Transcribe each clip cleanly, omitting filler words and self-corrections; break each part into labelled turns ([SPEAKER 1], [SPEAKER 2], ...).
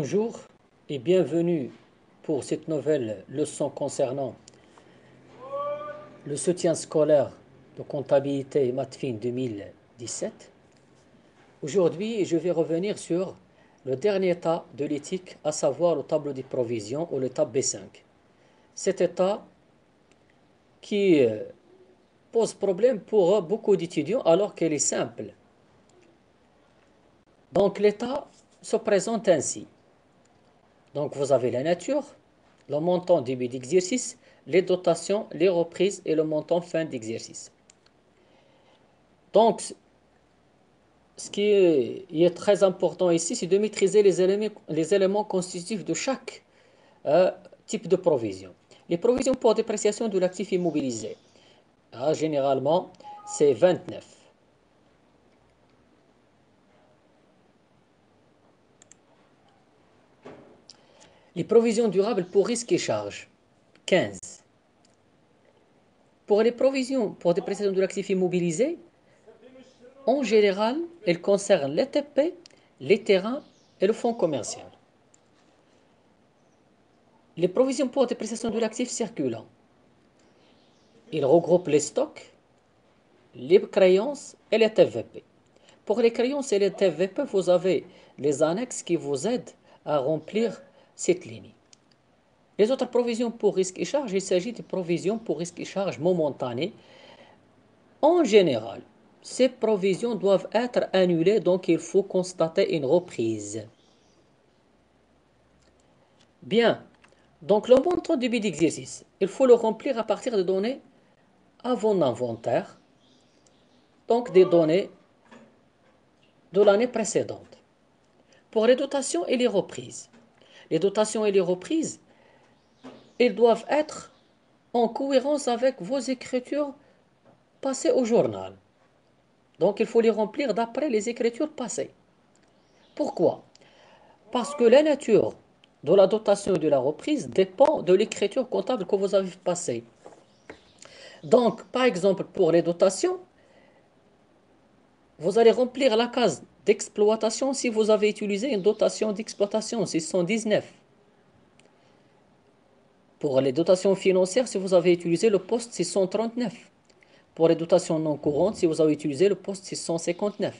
[SPEAKER 1] Bonjour et bienvenue pour cette nouvelle leçon concernant le soutien scolaire de comptabilité et maths fines 2017. Aujourd'hui, je vais revenir sur le dernier état de l'éthique, à savoir le tableau des provisions ou l'étape B5. Cet état qui pose problème pour beaucoup d'étudiants alors qu'elle est simple. Donc l'état se présente ainsi. Donc vous avez la nature, le montant début d'exercice, les dotations, les reprises et le montant fin d'exercice. Donc, ce qui est très important ici, c'est de maîtriser les éléments constitutifs de chaque type de provision. Les provisions pour dépréciation de l'actif immobilisé, généralement, c'est 29. Les provisions durables pour risques et charges, 15. Pour les provisions pour dépréciation de l'actif immobilisé, en général, elles concernent les TP, les terrains et le fonds commercial. Les provisions pour dépréciation de l'actif circulant, ils regroupent les stocks, les créances et les TVP. Pour les créances et les TVP, vous avez les annexes qui vous aident à remplir cette ligne. Les autres provisions pour risques et charges, il s'agit de provisions pour risques et charges momentanées. En général, ces provisions doivent être annulées, donc il faut constater une reprise. Bien, donc le montant début d'exercice, il faut le remplir à partir des données avant l'inventaire, donc des données de l'année précédente. Pour les dotations et les reprises, ils doivent être en cohérence avec vos écritures passées au journal. Donc il faut les remplir d'après les écritures passées. Pourquoi? Parce que la nature de la dotation et de la reprise dépend de l'écriture comptable que vous avez passée. Donc, par exemple, pour les dotations, vous allez remplir la case d'exploitation si vous avez utilisé une dotation d'exploitation 619. Pour les dotations financières, si vous avez utilisé le poste 639. Pour les dotations non courantes, si vous avez utilisé le poste 659.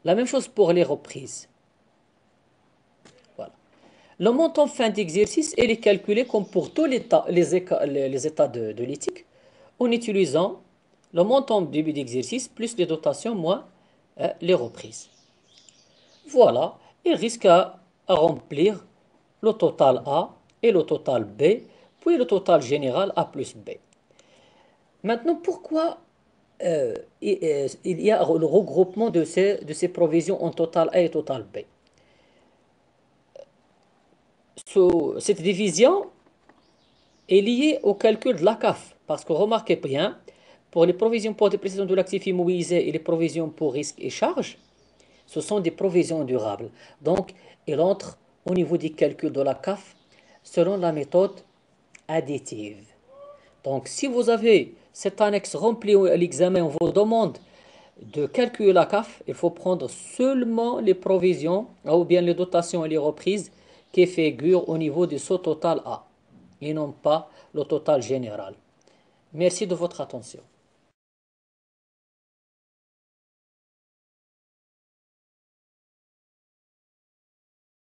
[SPEAKER 1] La même chose pour les reprises. Voilà. Le montant fin d'exercice, il est calculé comme pour tous les états de l'éthique, en utilisant le montant début d'exercice plus les dotations moins les reprises. Voilà, il risque à remplir le total A et le total B, puis le total général A plus B. Maintenant, pourquoi il y a le regroupement de ces provisions en total A et total B? Cette division est liée au calcul de la CAF, parce que remarquez bien, pour les provisions pour dépréciation de l'actif immobilisé et les provisions pour risques et charges, ce sont des provisions durables. Donc, il entre au niveau des calculs de la CAF selon la méthode additive. Donc, si vous avez cette annexe remplie à l'examen, on vous demande de calculer la CAF, il faut prendre seulement les provisions ou bien les dotations et les reprises qui figurent au niveau de ce total A et non pas le total général. Merci de votre attention.